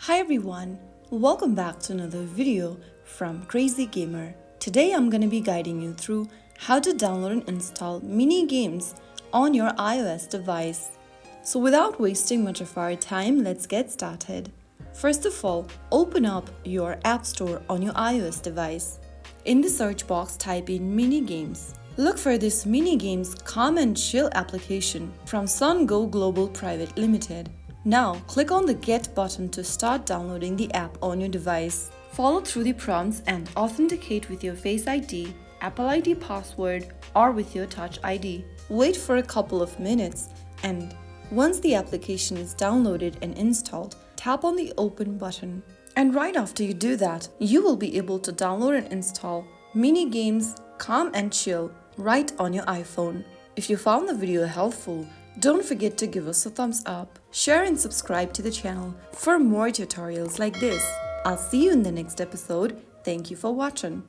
Hi everyone, welcome back to another video from Crazy Gamer. Today I'm going to be guiding you through how to download and install mini games on your iOS device. So without wasting much of our time, let's get started. First of all, open up your App Store on your iOS device. In the search box, type in mini games. Look for this mini games Calm and Chill application from Sun Go Global Private Limited. Now, click on the Get button to start downloading the app on your device. Follow through the prompts and authenticate with your Face ID, Apple ID password, or with your Touch ID. Wait for a couple of minutes, and once the application is downloaded and installed, tap on the Open button. And right after you do that, you will be able to download and install mini games Calm and Chill right on your iPhone. If you found the video helpful, don't forget to give us a thumbs up, share and subscribe to the channel for more tutorials like this. I'll see you in the next episode. Thank you for watching.